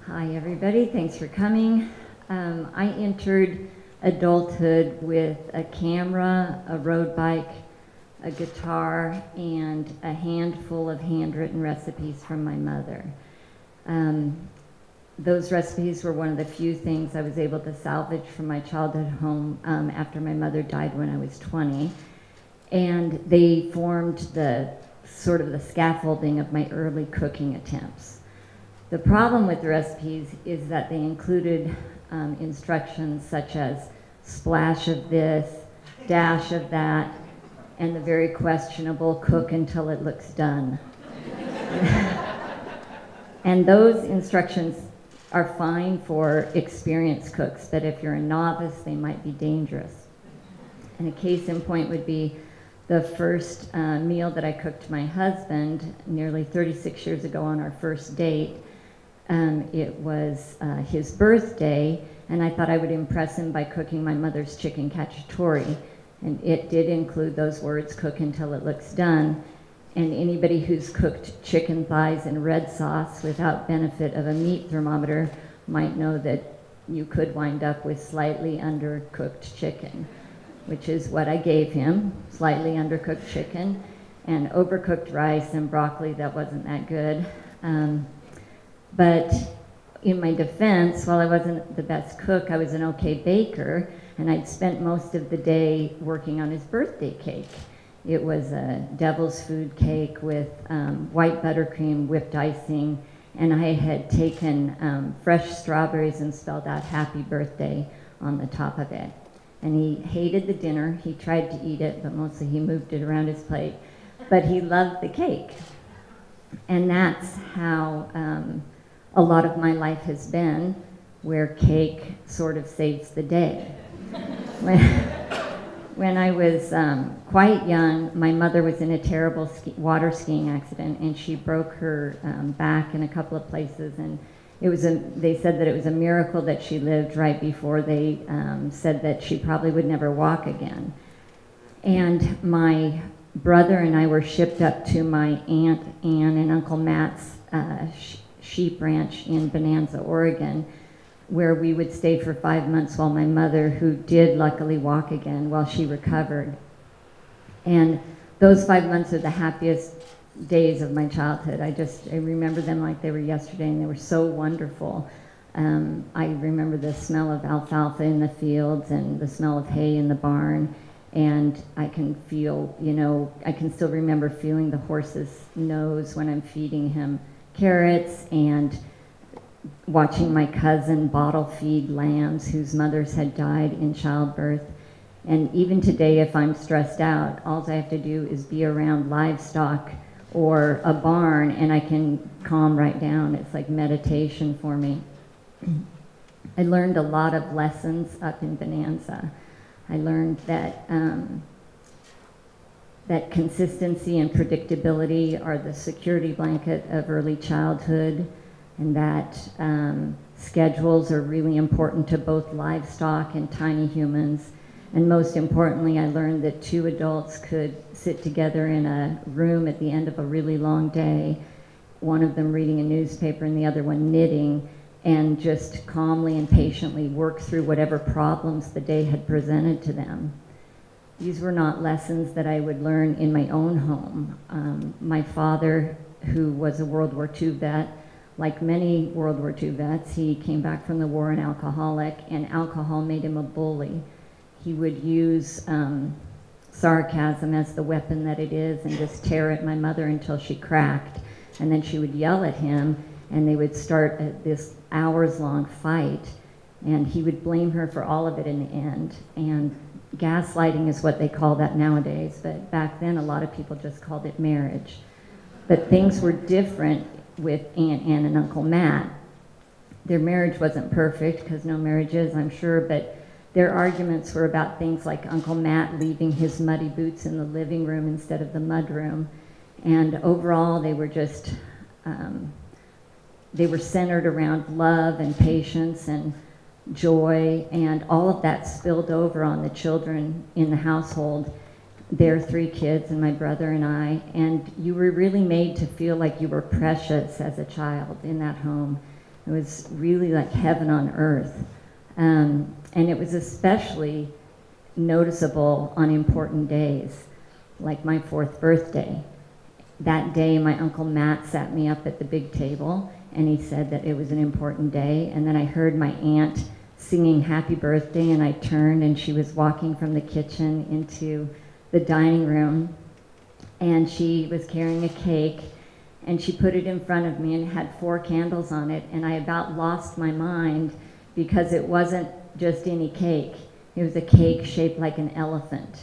Hi everybody, thanks for coming. I entered adulthood with a camera, a road bike, a guitar, and a handful of handwritten recipes from my mother. Those recipes were one of the few things I was able to salvage from my childhood home after my mother died when I was 20. And they formed the sort of the scaffolding of my early cooking attempts. The problem with the recipes is that they included instructions such as splash of this, dash of that, and the very questionable cook until it looks done. And those instructions are fine for experienced cooks, but if you're a novice, they might be dangerous. And a case in point would be the first meal that I cooked my husband nearly 36 years ago on our first date. It was his birthday, and I thought I would impress him by cooking my mother's chicken cacciatore. And it did include those words, cook until it looks done. And anybody who's cooked chicken thighs in red sauce without benefit of a meat thermometer might know that you could wind up with slightly undercooked chicken, which is what I gave him, slightly undercooked chicken, and overcooked rice and broccoli that wasn't that good. But in my defense, while I wasn't the best cook, I was an okay baker, and I'd spent most of the day working on his birthday cake. It was a devil's food cake with white buttercream, whipped icing, and I had taken fresh strawberries and spelled out happy birthday on the top of it. And he hated the dinner. He tried to eat it, but mostly he moved it around his plate. But he loved the cake. And that's how a lot of my life has been, where cake sort of saves the day. When I was quite young, my mother was in a terrible water skiing accident, and she broke her back in a couple of places, and they said that it was a miracle that she lived right before they said that she probably would never walk again. And my brother and I were shipped up to my Aunt Ann and Uncle Matt's sheep ranch in Bonanza, Oregon, where we would stay for 5 months while my mother, who did luckily walk again, while she recovered. And those 5 months are the happiest days of my childhood. I remember them like they were yesterday, and they were so wonderful. I remember the smell of alfalfa in the fields and the smell of hay in the barn, and I can feel, I can still remember feeling the horse's nose when I'm feeding him carrots, and watching my cousin bottle feed lambs whose mothers had died in childbirth. And even today, if I'm stressed out, all I have to do is be around livestock or a barn, and I can calm right down. It's like meditation for me. I learned a lot of lessons up in Bonanza. I learned that that consistency and predictability are the security blanket of early childhood, and that schedules are really important to both livestock and tiny humans. And most importantly, I learned that two adults could sit together in a room at the end of a really long day, one of them reading a newspaper and the other one knitting, and just calmly and patiently work through whatever problems the day had presented to them. These were not lessons that I would learn in my own home. My father, who was a World War II vet, like many World War II vets, he came back from the war an alcoholic, and alcohol made him a bully. He would use sarcasm as the weapon that it is, and just tear at my mother until she cracked. And then she would yell at him, and they would start this hours-long fight, and he would blame her for all of it in the end. And gaslighting is what they call that nowadays, but back then a lot of people just called it marriage. But things were different with Aunt Ann and Uncle Matt. Their marriage wasn't perfect, because no marriage is, I'm sure, but their arguments were about things like Uncle Matt leaving his muddy boots in the living room instead of the mudroom. And overall, they were just, they were centered around love and patience and joy, and all of that spilled over on the children in the household. Their 3 kids and my brother and I, and you were really made to feel like you were precious as a child in that home. It was really like heaven on earth. And it was especially noticeable on important days, like my 4th birthday. That day, my Uncle Matt sat me up at the big table, and he said that it was an important day. And then I heard my aunt singing happy birthday, and I turned, and she was walking from the kitchen into the dining room, and she was carrying a cake, and she put it in front of me and had 4 candles on it, and I about lost my mind because it wasn't just any cake. It was a cake shaped like an elephant.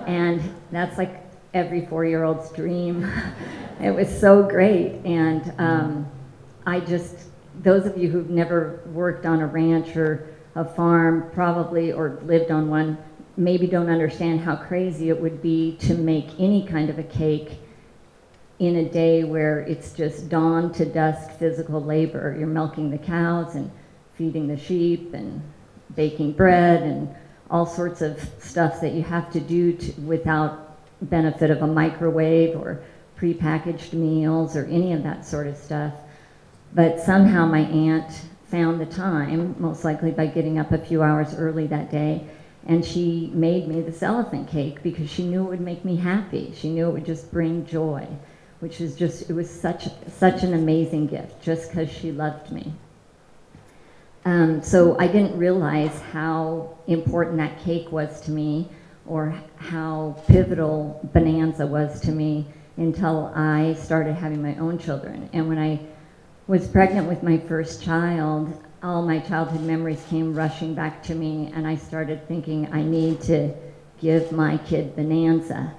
And that's like every 4-year-old's dream. It was so great. And those of you who've never worked on a ranch or a farm probably, or lived on one, maybe don't understand how crazy it would be to make any kind of a cake in a day where it's just dawn to dusk physical labor. You're milking the cows and feeding the sheep and baking bread and all sorts of stuff that you have to do without benefit of a microwave or prepackaged meals or any of that sort of stuff. But somehow my aunt found the time, most likely by getting up a few hours early that day, and she made me this elephant cake because she knew it would make me happy. She knew it would just bring joy, which was just, it was such an amazing gift, just because she loved me. So I didn't realize how important that cake was to me, or how pivotal Bonanza was to me, until I started having my own children. And when I was pregnant with my first child, all my childhood memories came rushing back to me, and I started thinking, I need to give my kid Bonanza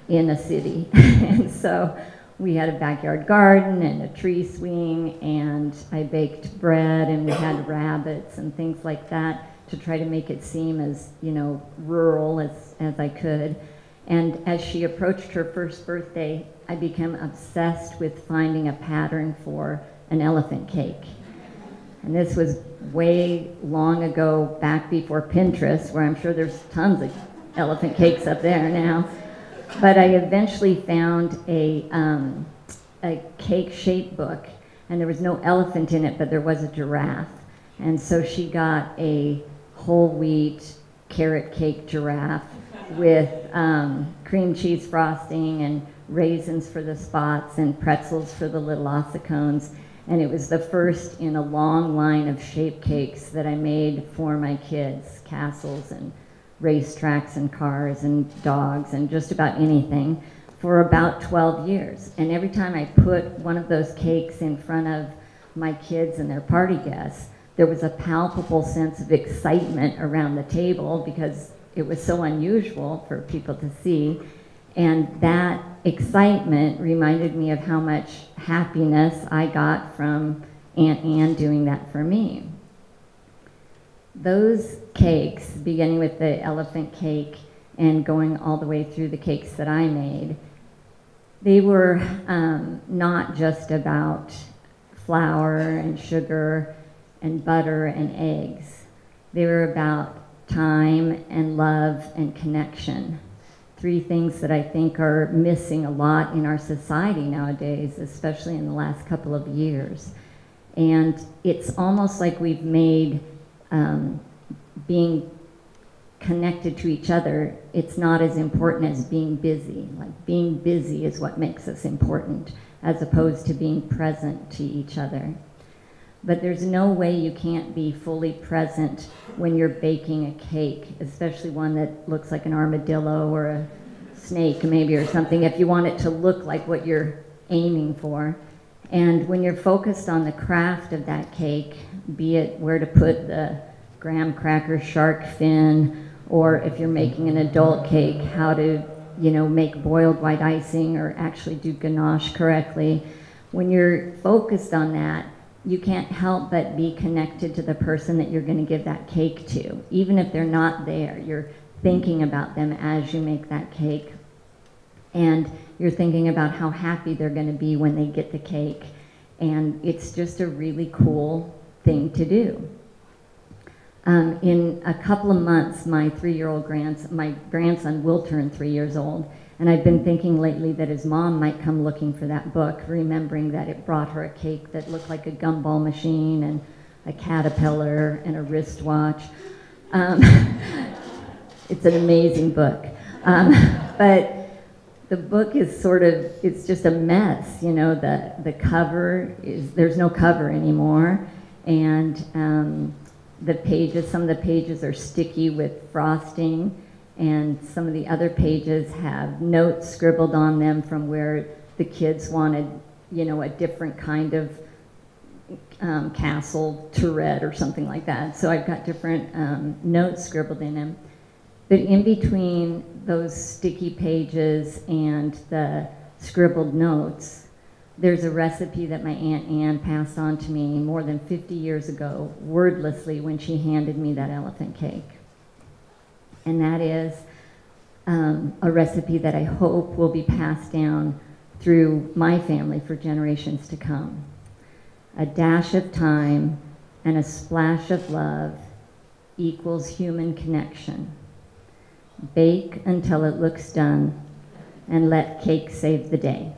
in a city. And so we had a backyard garden and a tree swing, and I baked bread, and we had rabbits and things like that to try to make it seem as, you know, rural as I could. And as she approached her first birthday, I became obsessed with finding a pattern for an elephant cake. And this was way long ago, back before Pinterest, where I'm sure there's tons of elephant cakes up there now. But I eventually found a cake shape book, and there was no elephant in it, but there was a giraffe. And so she got a whole wheat carrot cake giraffe with cream cheese frosting and raisins for the spots and pretzels for the little ossicones. And it was the first in a long line of shape cakes that I made for my kids, castles and racetracks and cars and dogs and just about anything, for about 12 years. And every time I put one of those cakes in front of my kids and their party guests, there was a palpable sense of excitement around the table because it was so unusual for people to see. And that excitement reminded me of how much happiness I got from Aunt Anne doing that for me. Those cakes, beginning with the elephant cake and going all the way through the cakes that I made, they were not just about flour and sugar and butter and eggs. They were about time and love and connection. 3 things that I think are missing a lot in our society nowadays, especially in the last couple of years. And it's almost like we've made being connected to each other, it's not as important as being busy. Like, being busy is what makes us important, as opposed to being present to each other. But there's no way you can't be fully present when you're baking a cake, especially one that looks like an armadillo or a snake maybe or something, if you want it to look like what you're aiming for. And when you're focused on the craft of that cake, be it where to put the graham cracker shark fin, or if you're making an adult cake, how to, you know, make boiled white icing or actually do ganache correctly. When you're focused on that, you can't help but be connected to the person that you're going to give that cake to. Even if they're not there, you're thinking about them as you make that cake. And you're thinking about how happy they're going to be when they get the cake. And it's just a really cool thing to do. In a couple of months, my grandson will turn 3 years old, And I've been thinking lately that his mom might come looking for that book, remembering that it brought her a cake that looked like a gumball machine and a caterpillar and a wristwatch. It's an amazing book. But the book is sort of, it's just a mess, you know, the cover is, there's no cover anymore, and the pages, some of the pages are sticky with frosting, and some of the other pages have notes scribbled on them from where the kids wanted, you know, a different kind of castle Tourette or something like that. So I've got different notes scribbled in them. But in between those sticky pages and the scribbled notes, there's a recipe that my Aunt Anne passed on to me more than 50 years ago, wordlessly, when she handed me that elephant cake. And that is a recipe that I hope will be passed down through my family for generations to come. A dash of time and a splash of love equals human connection. Bake until it looks done, and let cake save the day.